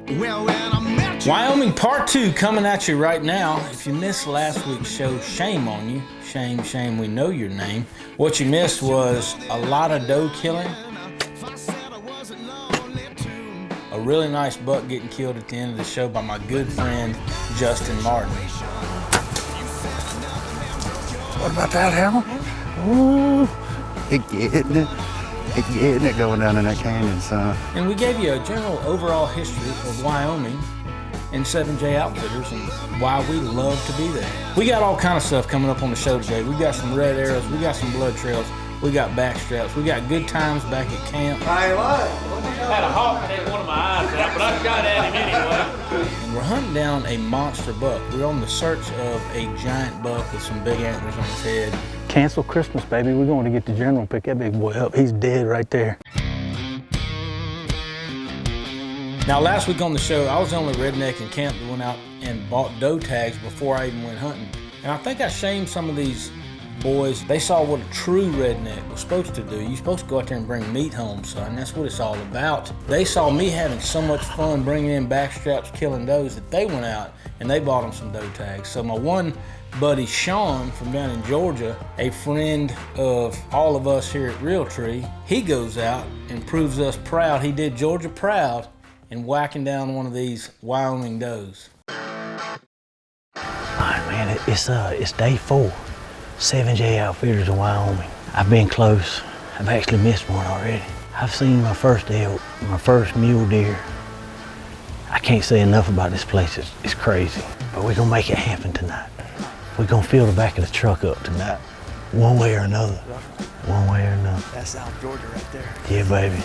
Wyoming Part 2 coming at you right now. If you missed last week's show, shame on you. Shame, shame, we know your name. What you missed was a lot of doe killing, a really nice buck getting killed at the end of the show by my good friend, Justin Martin. What about that, Hal? Ooh, it's getting it going down in that canyon, son. And we gave you a general overall history of Wyoming and 7J Outfitters and why we love to be there. We got all kind of stuff coming up on the show today. We got some red arrows, we got some blood trails, we got backstraps, we got good times back at camp. I had a hawk take one of my eyes out, but I shot at him anyway. And we're hunting down a monster buck. We're on the search of a giant buck with some big antlers on his head. Cancel Christmas, baby. We're going to get the general and pick that big boy up. He's dead right there. Now, last week on the show, I was the only redneck in camp that went out and bought doe tags before I even went hunting. And I think I shamed some of these boys. They saw what a true redneck was supposed to do. You're supposed to go out there and bring meat home, son. That's what it's all about. They saw me having so much fun bringing in backstraps, killing does, that they went out and they bought them some doe tags. So my one buddy, Sean, from down in Georgia, a friend of all of us here at Realtree, he goes out and proves us proud. He did Georgia proud in whacking down one of these Wyoming does. All right, man, it's day 4. 7J Outfitters in Wyoming. I've been close. I've actually missed one already. I've seen my first elk, my first mule deer. I can't say enough about this place. It's crazy. But we're gonna make it happen tonight. We're gonna fill the back of the truck up tonight, one way or another. One way or another. That's South Georgia right there. Yeah, baby.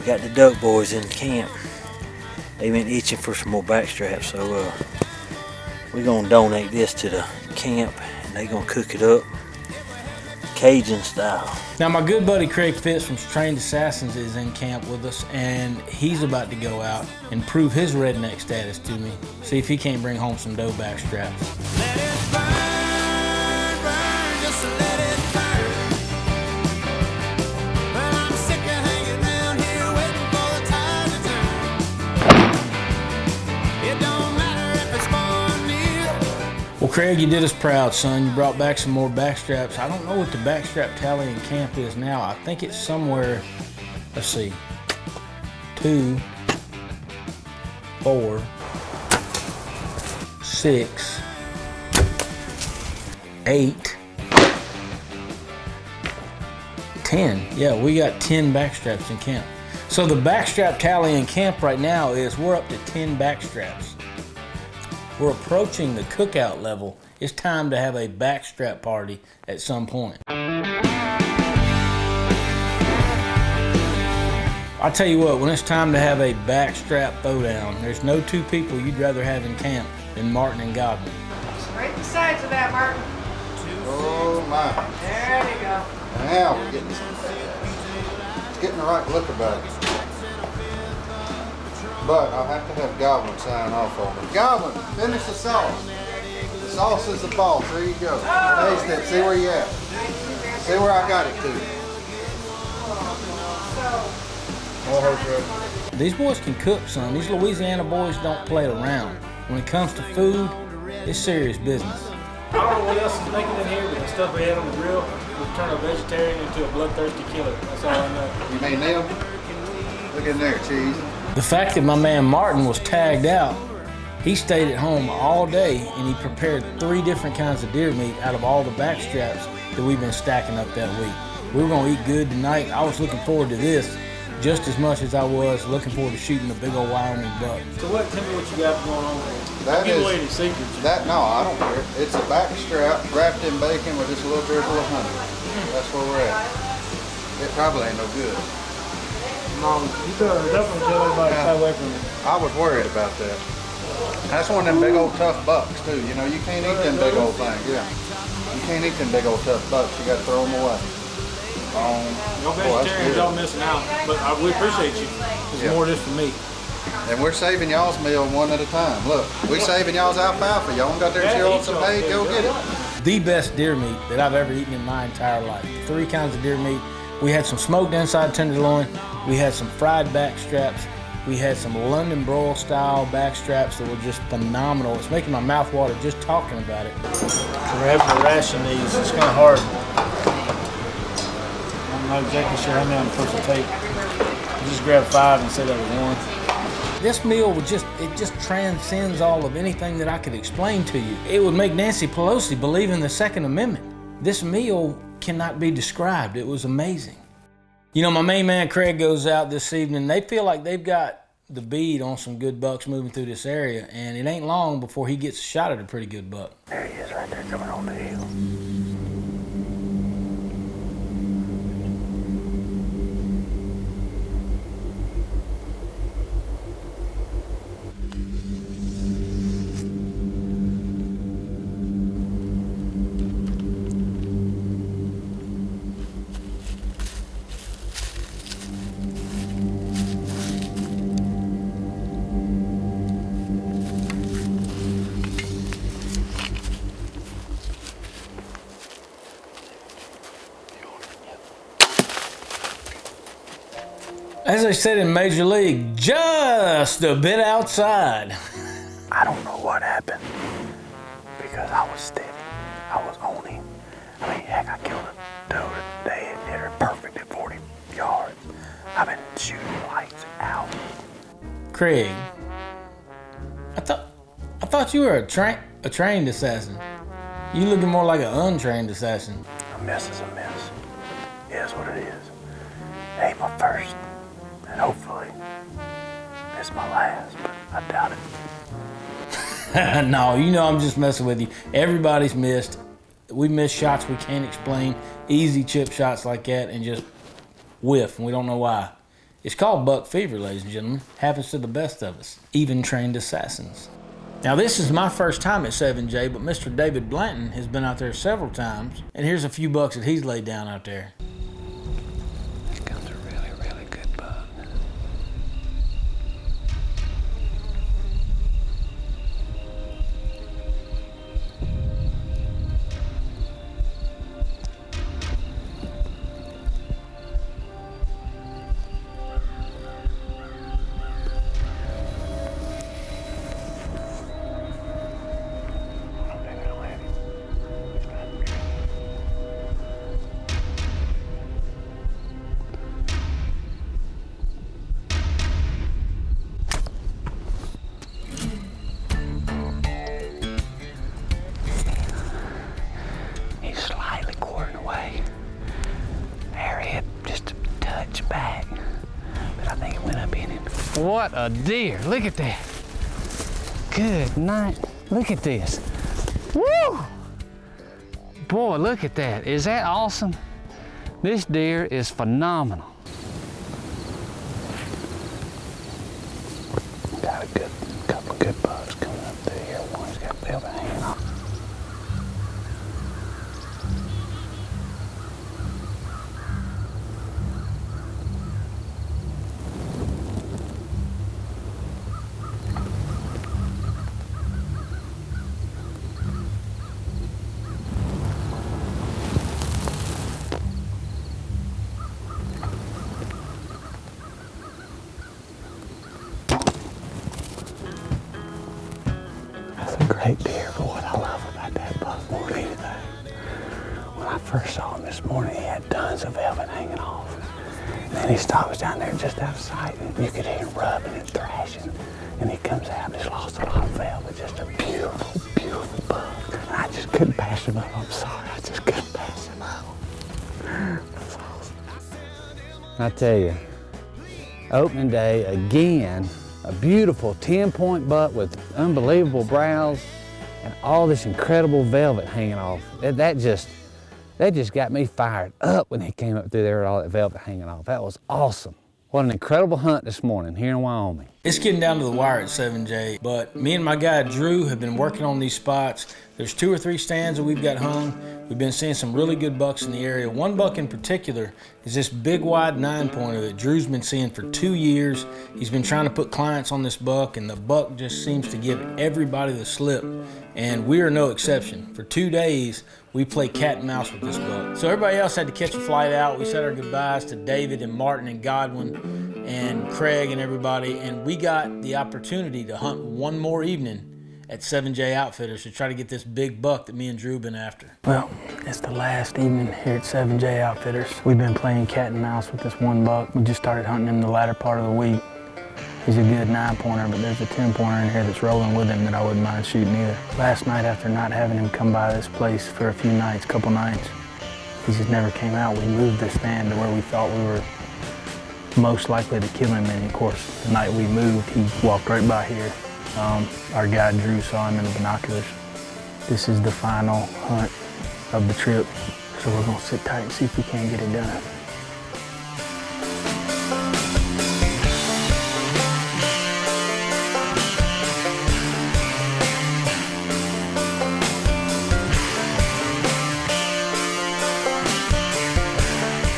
Got the duck boys in camp. They've been itching for some more backstraps, so we're gonna donate this to the camp and they're gonna cook it up Cajun style. Now my good buddy Craig Fitz from Trained Assassins is in camp with us, and he's about to go out and prove his redneck status to me. See if he can't bring home some doe backstraps. Let it burn, burn, just let it burn. Well, I'm sick of hanging around here waiting for the tide to turn. It don't matter if it's far or near. Well, Craig, you did us proud, son. You brought back some more backstraps. I don't know what the backstrap tally in camp is now. I think it's somewhere, let's see, 2, 4, 6, 8, 10. Yeah, we got 10 backstraps in camp. So the backstrap tally in camp right now is we're up to 10 backstraps. We're approaching the cookout level. It's time to have a backstrap party at some point. I tell you what, when it's time to have a backstrap throwdown, there's no two people you'd rather have in camp than Martin and Godwin. Scrape the sides of that, Martin. Oh my. There you go. Now we're getting the right look about it. But I'll have to have Goblin sign off on it. Goblin, finish the sauce. sauce is the boss. There you go. Taste it. See where you at. See where I got it to. These boys can cook, son. These Louisiana boys don't play around. When it comes to food, it's serious business. I don't know what else is making in here, but the stuff we had on the grill would turn a vegetarian into a bloodthirsty killer. That's all I know. You mean them? Look in there, cheese. The fact that my man Martin was tagged out, he stayed at home all day and he prepared 3 different kinds of deer meat out of all the back straps that we've been stacking up that week. We were gonna eat good tonight. I was looking forward to this just as much as I was looking forward to shooting a big old Wyoming buck. So tell me what you got going on there. That Give is- away any secrets. No, I don't care. It's a back strap wrapped in bacon with just a little drizzle of honey. That's where we're at. It probably ain't no good. No, you definitely tell everybody to stay away from it. I was worried about that. That's one of them big old tough bucks too. You know, you can't eat them big old things. Yeah. You can't eat them big old tough bucks. You gotta throw them away. Y'all Boy, that's vegetarians, good. y'all missing out. But we appreciate you. There's Yeah. more of this for me. And we're saving y'all's meal one at a time. Look, we're saving y'all's alfalfa. Y'all ain't got there chill on some hay, go get it. The best deer meat that I've ever eaten in my entire life. 3 kinds of deer meat. We had some smoked inside tenderloin. We had some fried back straps. We had some London broil style back straps that were just phenomenal. It's making my mouth water just talking about it. So we're having to ration these. It's kind of hard. I'm not exactly sure how many I'm supposed to take. I just grab 5 and say that was 1. This meal would just transcends all of anything that I could explain to you. It would make Nancy Pelosi believe in the Second Amendment. This meal cannot be described. It was amazing. You know, my main man Craig goes out this evening. They feel like they've got the bead on some good bucks moving through this area, and it ain't long before he gets a shot at a pretty good buck. There he is right there coming on the hill. As they said in Major League, just a bit outside. I don't know what happened because I was steady. I was on him. I mean, heck, I killed a doe today and hit her perfect at 40 yards. I've been shooting lights out. Craig, I thought you were a trained assassin. You looking more like an untrained assassin. A mess is a mess. It is what it is. It ain't my first, and hopefully it's my last, but I doubt it. No, you know I'm just messing with you. Everybody's missed. We miss shots we can't explain. Easy chip shots like that and just whiff, and we don't know why. It's called buck fever, ladies and gentlemen. Happens to the best of us, even trained assassins. Now this is my first time at 7J, but Mr. David Blanton has been out there several times, and here's a few bucks that he's laid down out there. Here comes a really, really good buck. He's slightly quartering away. Arrowhead just a touch back, but I think it went up in him. What a deer! Look at that. Good night. Look at this. Woo! Boy, look at that. Is that awesome? This deer is phenomenal. Got a good couple of good bucks coming up through here. One's got velvet hanging off. great deer, but what I love about that buck more than anything, when I first saw him this morning, he had tons of velvet hanging off. And then he stops down there just out of sight, and you could hear him rubbing and thrashing. And he comes out and he's lost a lot of velvet. Just a beautiful, beautiful buck. And I just couldn't pass him up. I'm sorry, I just couldn't pass him up. That's awesome. I tell you, opening day again, a beautiful 10-point buck with unbelievable brows and all this incredible velvet hanging off. That just got me fired up when he came up through there with all that velvet hanging off. That was awesome. What an incredible hunt this morning here in Wyoming. It's getting down to the wire at 7J, but me and my guy Drew have been working on these spots. There's 2 or 3 stands that we've got hung. We've been seeing some really good bucks in the area. One buck in particular is this big wide 9-pointer that Drew's been seeing for 2 years. He's been trying to put clients on this buck, and the buck just seems to give everybody the slip, and we are no exception. For 2 days, we play cat and mouse with this buck. So everybody else had to catch a flight out. We said our goodbyes to David and Martin and Godwin and Craig and everybody, and we got the opportunity to hunt one more evening at 7J Outfitters to try to get this big buck that me and Drew been after. Well, it's the last evening here at 7J Outfitters. We've been playing cat and mouse with this one buck. We just started hunting in the latter part of the week. He's a good 9-pointer, but there's a 10-pointer in here that's rolling with him that I wouldn't mind shooting either. Last night, after not having him come by this place for a few nights, couple nights, he just never came out. We moved the stand to where we thought we were most likely to kill him, and of course, the night we moved, he walked right by here. Our guy Drew saw him in the binoculars. This is the final hunt of the trip, so we're gonna sit tight and see if we can get it done.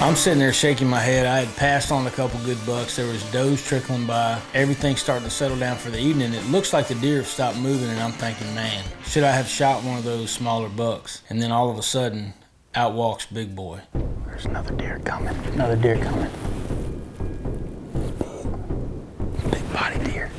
I'm sitting there shaking my head. I had passed on a couple good bucks. There was does trickling by. Everything's starting to settle down for the evening. It looks like the deer have stopped moving, and I'm thinking, man, should I have shot one of those smaller bucks? And then all of a sudden, out walks Big Boy. There's another deer coming. Another deer coming. Big body deer.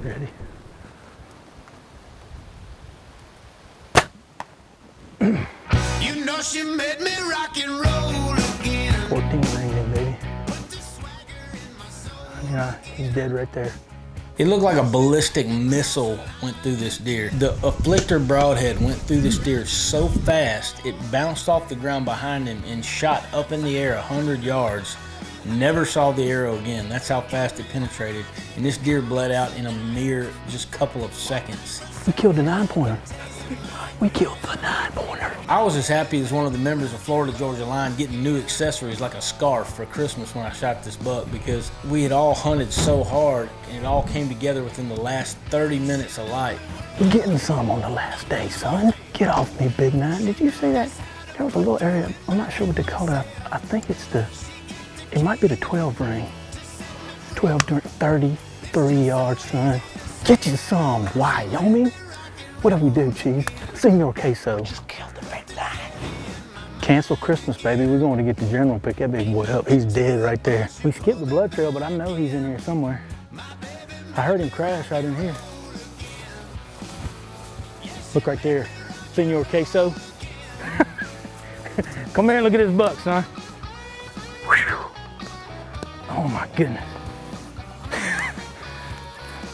Ready? You know she made me rock and roll again. 14 ringing, baby. Yeah, he's dead right there. It looked like a ballistic missile went through this deer. The afflictor broadhead went through this deer so fast, it bounced off the ground behind him and shot up in the air 100 yards. Never saw the arrow again. That's how fast it penetrated. And this deer bled out in a mere just couple of seconds. We killed the 9-pointer. We killed the 9-pointer. I was as happy as one of the members of Florida Georgia Line getting new accessories like a scarf for Christmas when I shot this buck, because we had all hunted so hard and it all came together within the last 30 minutes of light. We're getting some on the last day, son. Get off me, Big Nine. Did you see that? There was a little area, I'm not sure what they call it. I think it's it might be the 12 ring. 12, 33 yards, son. Get you some, Wyoming. What do we do, Chief? Senor Queso. Just killed the big line. Cancel Christmas, baby. We're going to get the general, pick that big boy up. He's dead right there. We skipped the blood trail, but I know he's in here somewhere. I heard him crash right in here. Look right there. Senor Queso. Come here and look at this buck, son. Whew. Oh my goodness.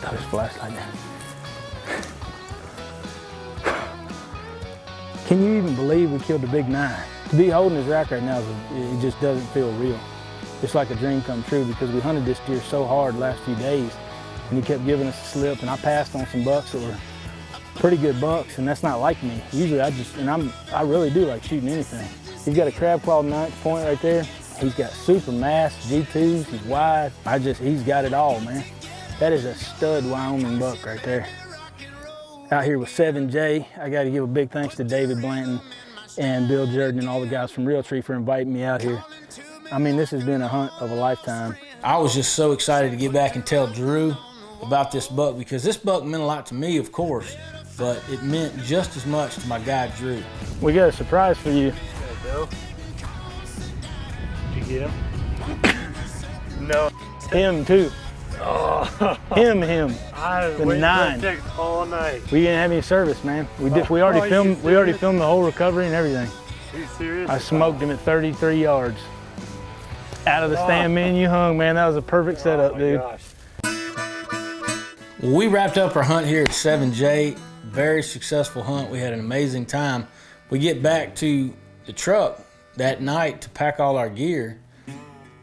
Throw his flashlight down. Can you even believe we killed the big 9? To be holding his rack right now, it just doesn't feel real. It's like a dream come true, because we hunted this deer so hard the last few days, and he kept giving us a slip, and I passed on some bucks that were pretty good bucks, and that's not like me. Usually I really do like shooting anything. He's got a crab claw 9th point right there. He's got super mass G2s, he's wide. He's got it all, man. That is a stud Wyoming buck right there. Out here with 7J, I got to give a big thanks to David Blanton and Bill Jordan and all the guys from Realtree for inviting me out here. I mean, this has been a hunt of a lifetime. I was just so excited to get back and tell Drew about this buck because this buck meant a lot to me, of course, but it meant just as much to my guy, Drew. We got a surprise for you. Bill. Did you get him? No. Him, too. Oh. Him. The 9. All night. We didn't have any service, man. We already filmed the whole recovery and everything. Are you serious? I smoked him at 33 yards. Out of the stand, me and you hung, man. That was a perfect setup, dude. Gosh. We wrapped up our hunt here at 7J. Very successful hunt. We had an amazing time. We get back to the truck that night to pack all our gear,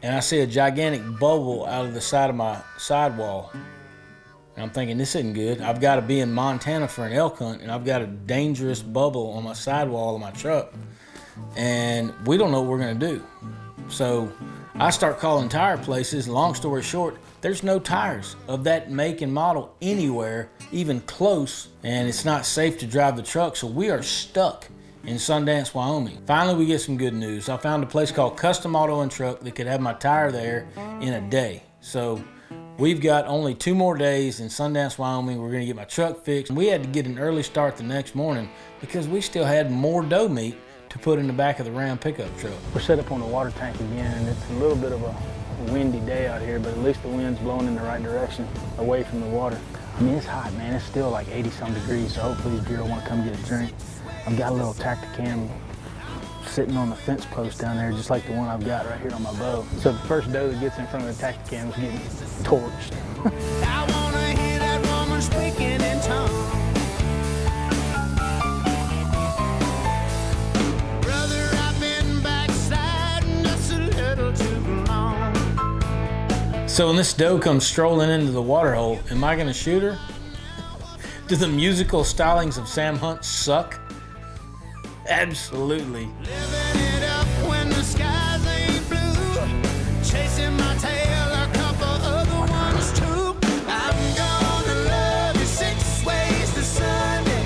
and I see a gigantic bubble out of the side of my sidewall. And I'm thinking, this isn't good. I've got to be in Montana for an elk hunt, and I've got a dangerous bubble on my sidewall of my truck. And we don't know what we're going to do. So I start calling tire places. Long story short, there's no tires of that make and model anywhere, even close, and it's not safe to drive the truck, so we are stuck in Sundance, Wyoming. Finally, we get some good news. I found a place called Custom Auto and Truck that could have my tire there in a day. So we've got only 2 more days in Sundance, Wyoming. We're gonna get my truck fixed. We had to get an early start the next morning because we still had more doe meat to put in the back of the Ram pickup truck. We're set up on the water tank again, and it's a little bit of a windy day out here, but at least the wind's blowing in the right direction, away from the water. I mean, it's hot, man. It's still like 80-some degrees, so hopefully these deer will want to come get a drink. I've got a little Tacticam sitting on the fence post down there, just like the one I've got right here on my bow. So the first doe that gets in front of the Tacticam is getting torched. I wanna hear that woman speaking in tongues. Brother, I've been backsliding just a little too long. So when this doe comes strolling into the water hole, am I gonna shoot her? Do the musical stylings of Sam Hunt suck? Absolutely. Living it up when the skies ain't blue. Chasing my tail, a couple other ones too. I'm gonna love you 6 ways to Sunday.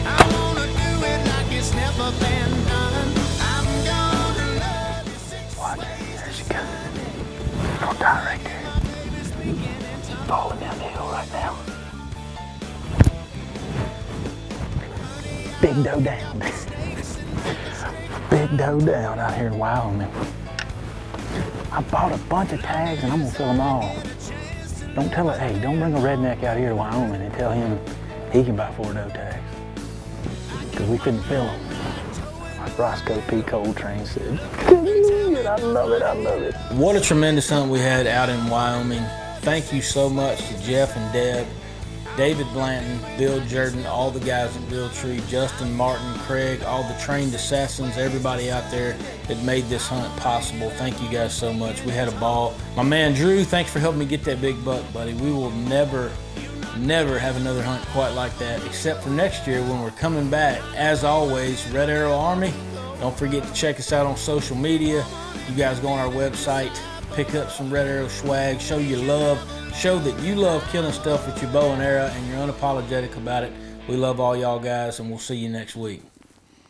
I wanna do it like it's never been done. I'm gonna love you 6 Watch, there she comes. Don't die right there. Falling down the hill right now. Big doe down. Big doe down out here in Wyoming. I bought a bunch of tags and I'm gonna fill them all. Don't tell it, hey, don't bring a redneck out here to Wyoming and tell him he can buy 4 doe tags. Because we couldn't fill them. Like Roscoe P. Coltrane said. I love it, I love it. What a tremendous hunt we had out in Wyoming. Thank you so much to Jeff and Deb, David Blanton, Bill Jordan, all the guys at Realtree, Justin Martin, Craig, all the trained assassins, everybody out there that made this hunt possible. Thank you guys so much. We had a ball. My man Drew, thanks for helping me get that big buck, buddy. We will never have another hunt quite like that, except for next year when we're coming back. As always, Red Arrow Army, don't forget to check us out on social media. You guys go on our website, pick up some Red Arrow swag, show your love. Show that you love killing stuff with your bow and arrow and you're unapologetic about it. We love all y'all guys, and we'll see you next week.